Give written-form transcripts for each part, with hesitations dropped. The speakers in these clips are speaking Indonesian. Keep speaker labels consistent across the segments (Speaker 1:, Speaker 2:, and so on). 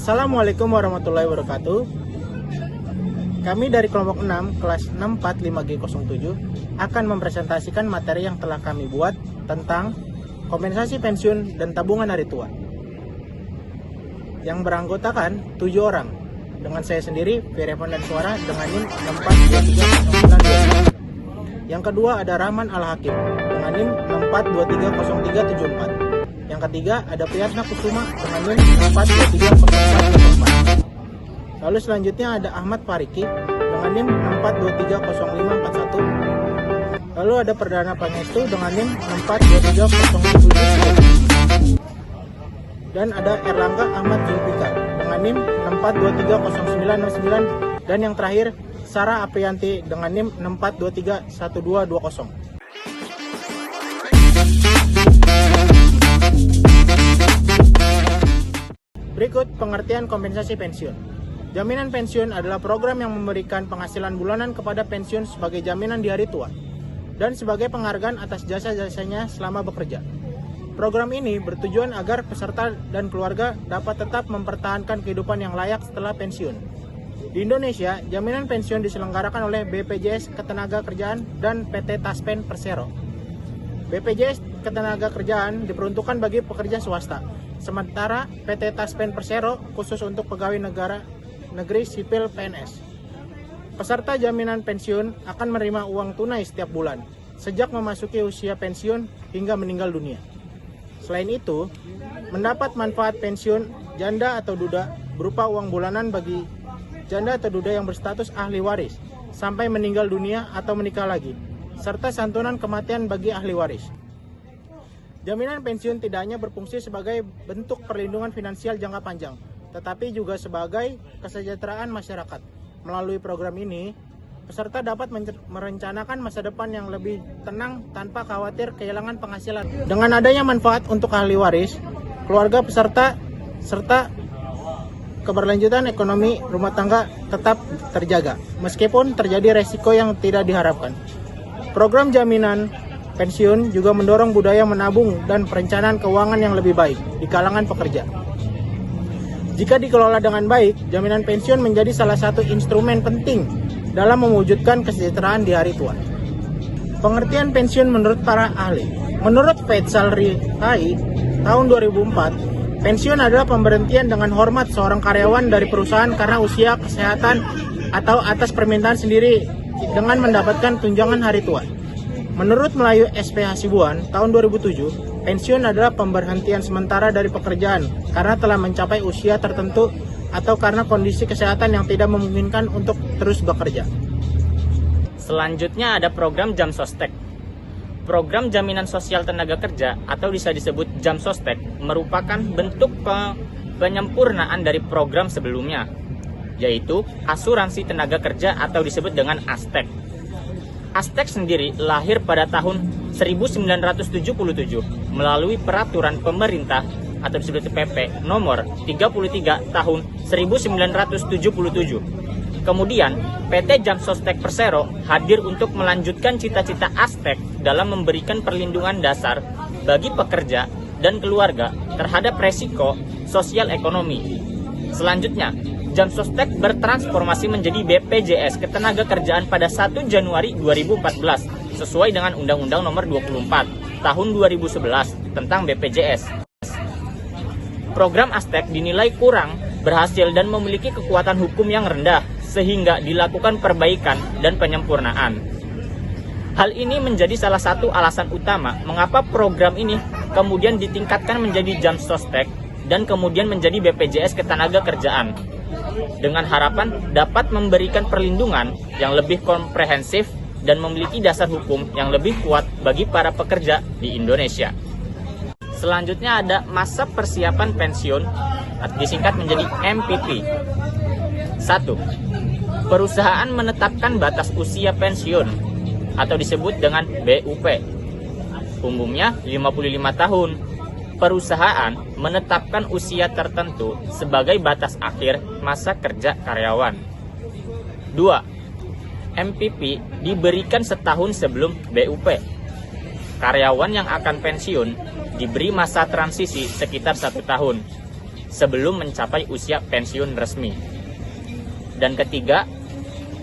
Speaker 1: Assalamualaikum warahmatullahi wabarakatuh. Kami dari kelompok 6 kelas 645G07 akan mempresentasikan materi yang telah kami buat tentang kompensasi pensiun dan tabungan hari tua yang beranggotakan 7 orang dengan saya sendiri, Firepon dan Suara dengan NIM 6423924. Yang kedua ada Rahman Al-Hakim dengan NIM 642303744. Yang ketiga ada Priyatna Kusuma dengan NIM 6423404. Lalu selanjutnya ada Ahmad Fariki dengan NIM 6430541. Lalu ada Perdana Pangestu dengan NIM 64307. Dan ada Erlangga Ahmad Zulfikar dengan NIM 642300969. Dan yang terakhir Sarah Aprianti dengan NIM 6423120. Berikut pengertian kompensasi pensiun. Jaminan pensiun adalah program yang memberikan penghasilan bulanan kepada pensiun sebagai jaminan di hari tua dan sebagai penghargaan atas jasa-jasanya selama bekerja. Program ini bertujuan agar peserta dan keluarga dapat tetap mempertahankan kehidupan yang layak setelah pensiun. Di Indonesia, jaminan pensiun diselenggarakan oleh BPJS Ketenagakerjaan dan PT Taspen Persero. BPJS Ketenagakerjaan diperuntukkan bagi pekerja swasta, sementara PT Taspen Persero khusus untuk pegawai negeri sipil PNS. Peserta jaminan pensiun akan menerima uang tunai setiap bulan, sejak memasuki usia pensiun hingga meninggal dunia. Selain itu, mendapat manfaat pensiun janda atau duda berupa uang bulanan bagi janda atau duda yang berstatus ahli waris sampai meninggal dunia atau menikah lagi, serta santunan kematian bagi ahli waris. Jaminan pensiun tidak hanya berfungsi sebagai bentuk perlindungan finansial jangka panjang, tetapi juga sebagai kesejahteraan masyarakat. Melalui program ini, peserta dapat merencanakan masa depan yang lebih tenang tanpa khawatir kehilangan penghasilan. Dengan adanya manfaat untuk ahli waris, keluarga peserta, serta keberlanjutan ekonomi rumah tangga tetap terjaga, meskipun terjadi resiko yang tidak diharapkan. Program jaminan pensiun juga mendorong budaya menabung dan perencanaan keuangan yang lebih baik di kalangan pekerja. Jika dikelola dengan baik, jaminan pensiun menjadi salah satu instrumen penting dalam mewujudkan kesejahteraan di hari tua. Pengertian pensiun menurut para ahli. Menurut Faisal Rifai tahun 2004, pensiun adalah pemberhentian dengan hormat seorang karyawan dari perusahaan karena usia, kesehatan, atau atas permintaan sendiri dengan mendapatkan tunjangan hari tua. Menurut Melayu SP Hasibuan tahun 2007, pensiun adalah pemberhentian sementara dari pekerjaan karena telah mencapai usia tertentu atau karena kondisi kesehatan yang tidak memungkinkan untuk terus bekerja.
Speaker 2: Selanjutnya ada program Jamsostek. Program Jaminan Sosial Tenaga Kerja atau bisa disebut Jamsostek merupakan bentuk penyempurnaan dari program sebelumnya, yaitu Asuransi Tenaga Kerja atau disebut dengan ASTEK. ASTEK sendiri lahir pada tahun 1977 melalui peraturan pemerintah atau disebut PP nomor 33 tahun 1977. Kemudian PT Jamsostek Persero hadir untuk melanjutkan cita-cita ASTEK dalam memberikan perlindungan dasar bagi pekerja dan keluarga terhadap resiko sosial ekonomi. Selanjutnya, Jamsostek bertransformasi menjadi BPJS Ketenagakerjaan pada 1 Januari 2014 sesuai dengan Undang-Undang Nomor 24 Tahun 2011 tentang BPJS. Program ASTEK dinilai kurang berhasil dan memiliki kekuatan hukum yang rendah sehingga dilakukan perbaikan dan penyempurnaan. Hal ini menjadi salah satu alasan utama mengapa program ini kemudian ditingkatkan menjadi Jamsostek dan kemudian menjadi BPJS Ketenagakerjaan, dengan harapan dapat memberikan perlindungan yang lebih komprehensif dan memiliki dasar hukum yang lebih kuat bagi para pekerja di Indonesia. Selanjutnya ada masa persiapan pensiun, disingkat menjadi MPP. 1. Perusahaan menetapkan batas usia pensiun atau disebut dengan BUP. Umumnya 55 tahun. Perusahaan menetapkan usia tertentu sebagai batas akhir masa kerja karyawan. 2. MPP diberikan setahun sebelum BUP. Karyawan yang akan pensiun diberi masa transisi sekitar 1 tahun. sebelum mencapai usia pensiun resmi. Dan ketiga,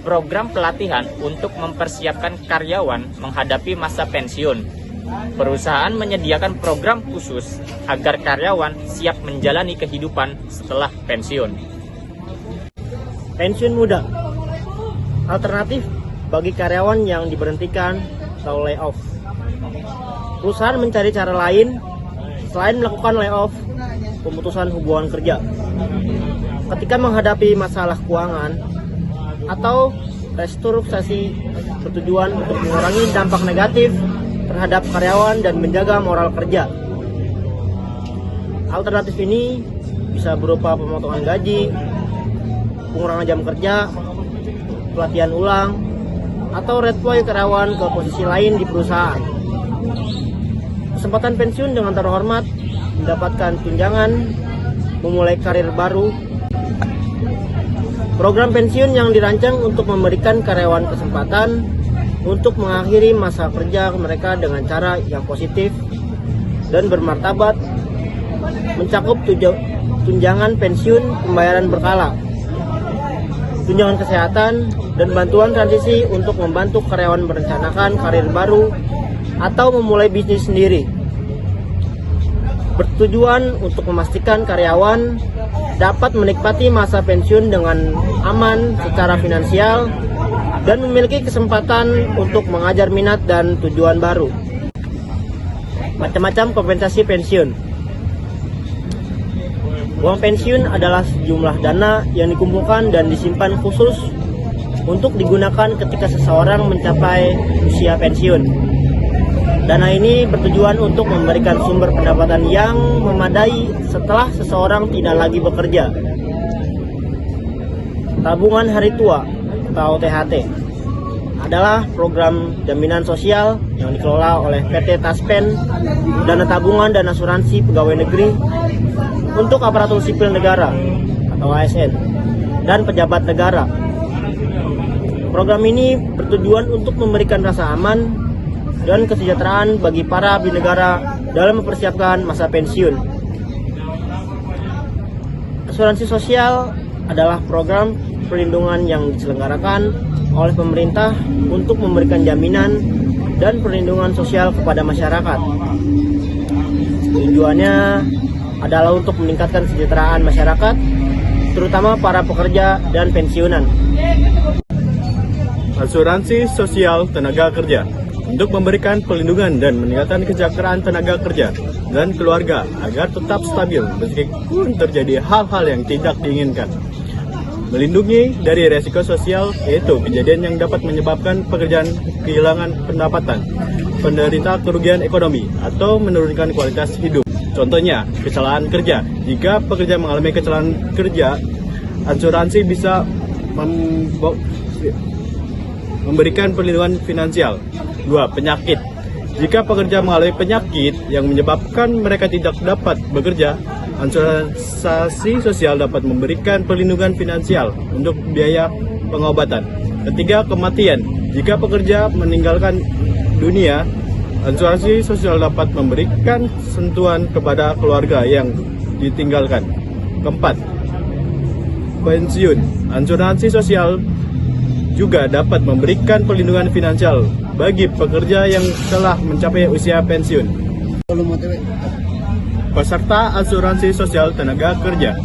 Speaker 2: program pelatihan untuk mempersiapkan karyawan menghadapi masa pensiun. Perusahaan menyediakan program khusus agar karyawan siap menjalani kehidupan setelah pensiun.
Speaker 3: Pensiun muda, alternatif bagi karyawan yang diberhentikan atau layoff. Perusahaan mencari cara lain selain melakukan layoff, pemutusan hubungan kerja. Ketika menghadapi masalah keuangan atau restrukturisasi bertujuan untuk mengurangi dampak negatif terhadap karyawan dan menjaga moral kerja. Alternatif ini bisa berupa pemotongan gaji, pengurangan jam kerja, pelatihan ulang, atau redeploy karyawan ke posisi lain di perusahaan. Kesempatan pensiun dengan terhormat, mendapatkan tunjangan, memulai karir baru. Program pensiun yang dirancang untuk memberikan karyawan kesempatan untuk mengakhiri masa kerja mereka dengan cara yang positif dan bermartabat, mencakup tunjangan pensiun, pembayaran berkala, tunjangan kesehatan, dan bantuan transisi untuk membantu karyawan merencanakan karir baru atau memulai bisnis sendiri. Bertujuan untuk memastikan karyawan dapat menikmati masa pensiun dengan aman secara finansial dan memiliki kesempatan untuk mengajar minat dan tujuan baru. Macam-macam kompensasi pensiun. Uang pensiun adalah sejumlah dana yang dikumpulkan dan disimpan khusus untuk digunakan ketika seseorang mencapai usia pensiun. Dana ini bertujuan untuk memberikan sumber pendapatan yang memadai setelah seseorang tidak lagi bekerja. Tabungan hari tua atau THT adalah program jaminan sosial yang dikelola oleh PT Taspen, Dana Tabungan dan Asuransi Pegawai Negeri untuk aparatur sipil negara atau ASN dan pejabat negara. Program ini bertujuan untuk memberikan rasa aman dan kesejahteraan bagi para abdi negara dalam mempersiapkan masa pensiun. Asuransi sosial adalah program perlindungan yang diselenggarakan oleh pemerintah untuk memberikan jaminan dan perlindungan sosial kepada masyarakat. Tujuannya adalah untuk meningkatkan kesejahteraan masyarakat, terutama para pekerja dan pensiunan.
Speaker 4: Asuransi sosial tenaga kerja untuk memberikan perlindungan dan meningkatkan kesejahteraan tenaga kerja dan keluarga agar tetap stabil meskipun terjadi hal-hal yang tidak diinginkan. Melindungi dari resiko sosial, yaitu kejadian yang dapat menyebabkan pekerjaan kehilangan pendapatan, penderita kerugian ekonomi, atau menurunkan kualitas hidup. Contohnya, kecelakaan kerja. Jika pekerja mengalami kecelakaan kerja, asuransi bisa memberikan perlindungan finansial. 2. Penyakit. Jika pekerja mengalami penyakit yang menyebabkan mereka tidak dapat bekerja, asuransi sosial dapat memberikan perlindungan finansial untuk biaya pengobatan. 3. Kematian. Jika pekerja meninggalkan dunia, asuransi sosial dapat memberikan sentuhan kepada keluarga yang ditinggalkan. 4. Pensiun. Asuransi sosial juga dapat memberikan perlindungan finansial bagi pekerja yang telah mencapai usia pensiun. Peserta asuransi sosial tenaga kerja.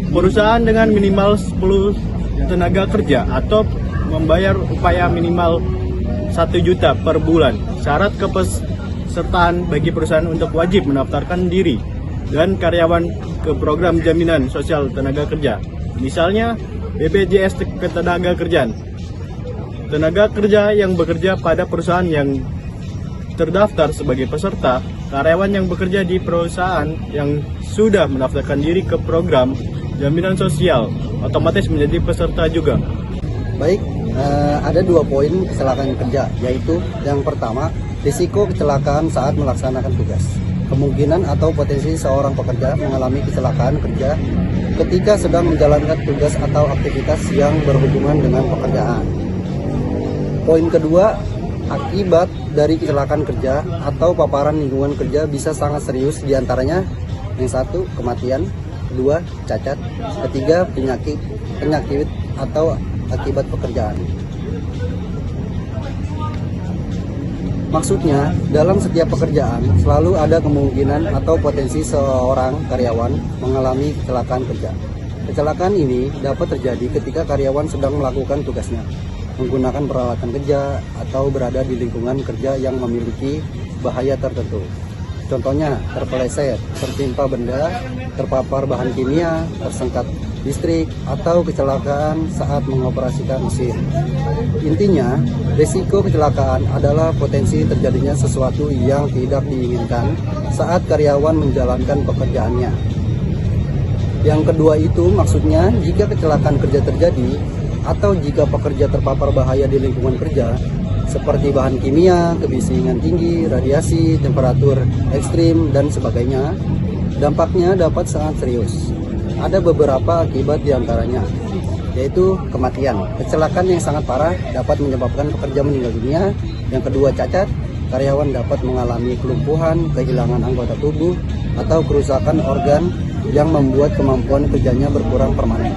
Speaker 4: Perusahaan dengan minimal 10 tenaga kerja atau membayar upaya minimal 1 juta per bulan. Syarat kepesertaan bagi perusahaan untuk wajib mendaftarkan diri dan karyawan ke program jaminan sosial tenaga kerja. Misalnya BPJS Ketenagakerjaan. Tenaga kerja yang bekerja pada perusahaan yang terdaftar sebagai peserta, karyawan yang bekerja di perusahaan yang sudah mendaftarkan diri ke program jaminan sosial otomatis menjadi peserta juga.
Speaker 5: Baik, ada 2 poin kecelakaan kerja, yaitu yang pertama, risiko kecelakaan saat melaksanakan tugas. Kemungkinan atau potensi seorang pekerja mengalami kecelakaan kerja ketika sedang menjalankan tugas atau aktivitas yang berhubungan dengan pekerjaan. Poin kedua, akibat dari kecelakaan kerja atau paparan lingkungan kerja bisa sangat serius, diantaranya yang satu, kematian, kedua cacat, ketiga penyakit atau akibat pekerjaan. Maksudnya, dalam setiap pekerjaan selalu ada kemungkinan atau potensi seorang karyawan mengalami kecelakaan kerja. Kecelakaan ini dapat terjadi ketika karyawan sedang melakukan tugasnya, menggunakan peralatan kerja, atau berada di lingkungan kerja yang memiliki bahaya tertentu. Contohnya, terpeleset, tertimpa benda, terpapar bahan kimia, tersengat listrik, atau kecelakaan saat mengoperasikan mesin. Intinya, risiko kecelakaan adalah potensi terjadinya sesuatu yang tidak diinginkan saat karyawan menjalankan pekerjaannya. Yang kedua itu maksudnya jika kecelakaan kerja terjadi atau jika pekerja terpapar bahaya di lingkungan kerja seperti bahan kimia, kebisingan tinggi, radiasi, temperatur ekstrim, dan sebagainya, dampaknya dapat sangat serius. Ada beberapa akibat diantaranya, yaitu kematian. Kecelakaan yang sangat parah dapat menyebabkan pekerja meninggal dunia. Yang kedua cacat, karyawan dapat mengalami kelumpuhan, kehilangan anggota tubuh, atau kerusakan organ yang membuat kemampuan kerjanya berkurang permanen.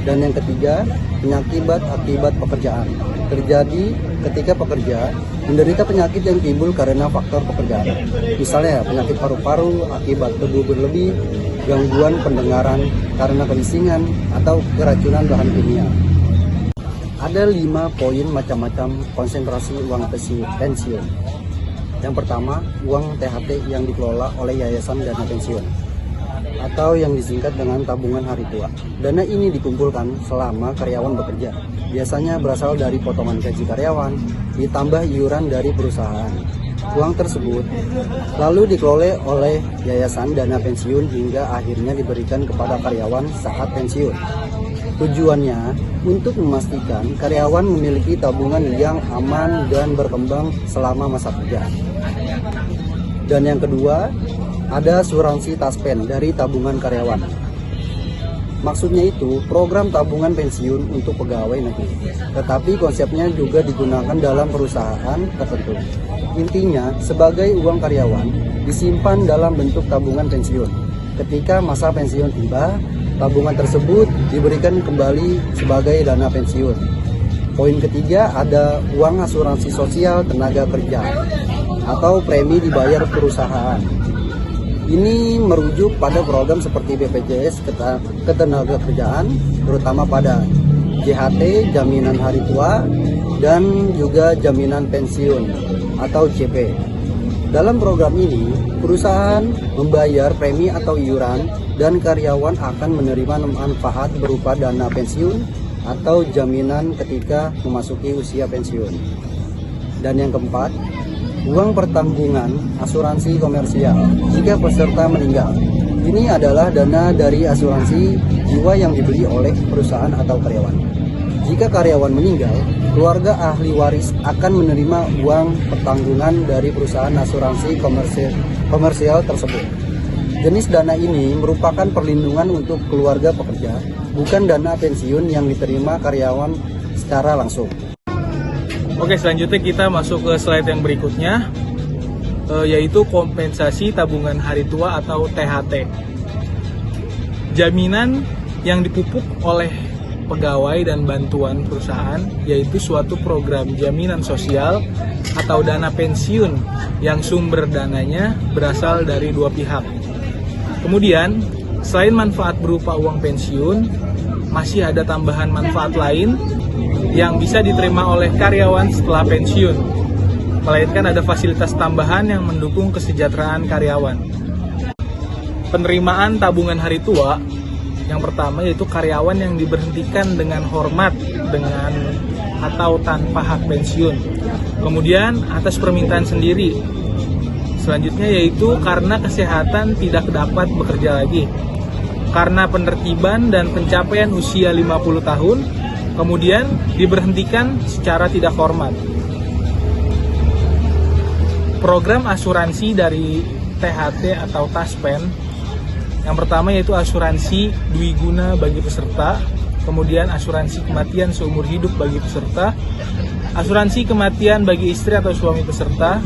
Speaker 5: Dan yang ketiga, penyakit akibat pekerjaan. Terjadi ketika pekerja menderita penyakit yang timbul karena faktor pekerjaan. Misalnya penyakit paru-paru akibat debu berlebih, gangguan pendengaran karena kebisingan, atau keracunan bahan kimia. Ada 5 poin macam-macam konsentrasi uang pensiun. Yang pertama, uang THT yang dikelola oleh Yayasan Dana Pensiun atau yang disingkat dengan tabungan hari tua. Dana ini dikumpulkan selama karyawan bekerja. Biasanya berasal dari potongan gaji karyawan, ditambah iuran dari perusahaan. Uang tersebut lalu dikelola oleh Yayasan Dana Pensiun hingga akhirnya diberikan kepada karyawan saat pensiun. Tujuannya untuk memastikan karyawan memiliki tabungan yang aman dan berkembang selama masa kerja. Dan yang kedua, ada asuransi taspen dari tabungan karyawan. Maksudnya itu program tabungan pensiun untuk pegawai negeri, tetapi konsepnya juga digunakan dalam perusahaan tertentu. Intinya, sebagai uang karyawan disimpan dalam bentuk tabungan pensiun. Ketika masa pensiun tiba, tabungan tersebut diberikan kembali sebagai dana pensiun. Poin ketiga, ada uang asuransi sosial tenaga kerja atau premi dibayar perusahaan. Ini merujuk pada program seperti BPJS Ketenagakerjaan, terutama pada JHT, jaminan hari tua, dan juga jaminan pensiun atau JP. Dalam program ini, perusahaan membayar premi atau iuran dan karyawan akan menerima manfaat berupa dana pensiun atau jaminan ketika memasuki usia pensiun. Dan yang keempat, uang pertanggungan asuransi komersial jika peserta meninggal. Ini adalah dana dari asuransi jiwa yang dibeli oleh perusahaan atau karyawan. Jika karyawan meninggal, keluarga ahli waris akan menerima uang pertanggungan dari perusahaan asuransi komersial tersebut. Jenis dana ini merupakan perlindungan untuk keluarga pekerja, bukan dana pensiun yang diterima karyawan secara langsung.
Speaker 6: Oke, selanjutnya kita masuk ke slide yang berikutnya, yaitu kompensasi tabungan hari tua atau THT. Jaminan yang dipupuk oleh pegawai dan bantuan perusahaan, yaitu suatu program jaminan sosial atau dana pensiun yang sumber dananya berasal dari dua pihak. Kemudian, selain manfaat berupa uang pensiun, masih ada tambahan manfaat lain yang bisa diterima oleh karyawan setelah pensiun, melainkan ada fasilitas tambahan yang mendukung kesejahteraan karyawan. Penerimaan tabungan hari tua yang pertama yaitu karyawan yang diberhentikan dengan hormat dengan atau tanpa hak pensiun. Kemudian atas permintaan sendiri. Selanjutnya yaitu karena kesehatan tidak dapat bekerja lagi, karena penertiban dan pencapaian usia 50 tahun, kemudian diberhentikan secara tidak hormat. Program asuransi dari THT atau Taspen, yang pertama yaitu asuransi dwiguna bagi peserta, kemudian asuransi kematian seumur hidup bagi peserta, asuransi kematian bagi istri atau suami peserta,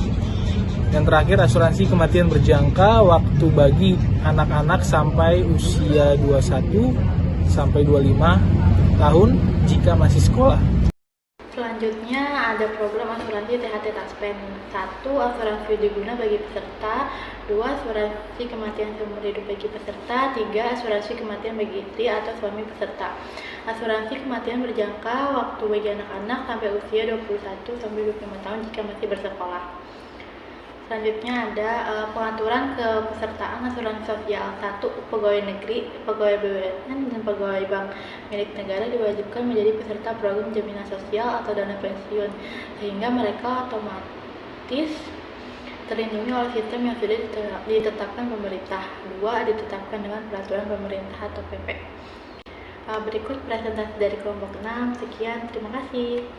Speaker 6: Yang terakhir, asuransi kematian berjangka waktu bagi anak-anak sampai usia 21 sampai 25 tahun jika masih sekolah.
Speaker 7: Selanjutnya ada program asuransi THT Taspen. 1. Asuransi diguna bagi peserta. 2. Asuransi kematian seumur hidup bagi peserta. 3. Asuransi kematian bagi istri atau suami peserta. Asuransi kematian berjangka waktu bagi anak-anak sampai usia 21 sampai 25 tahun jika masih bersekolah. Selanjutnya ada pengaturan kepesertaan asuransi sosial. 1. Pegawai negeri, pegawai BUMN, dan pegawai bank milik negara diwajibkan menjadi peserta program jaminan sosial atau dana pensiun, sehingga mereka otomatis terlindungi oleh sistem yang sudah ditetapkan pemerintah. 2. Ditetapkan dengan peraturan pemerintah atau PP. Berikut presentasi dari kelompok 6. Sekian, terima kasih.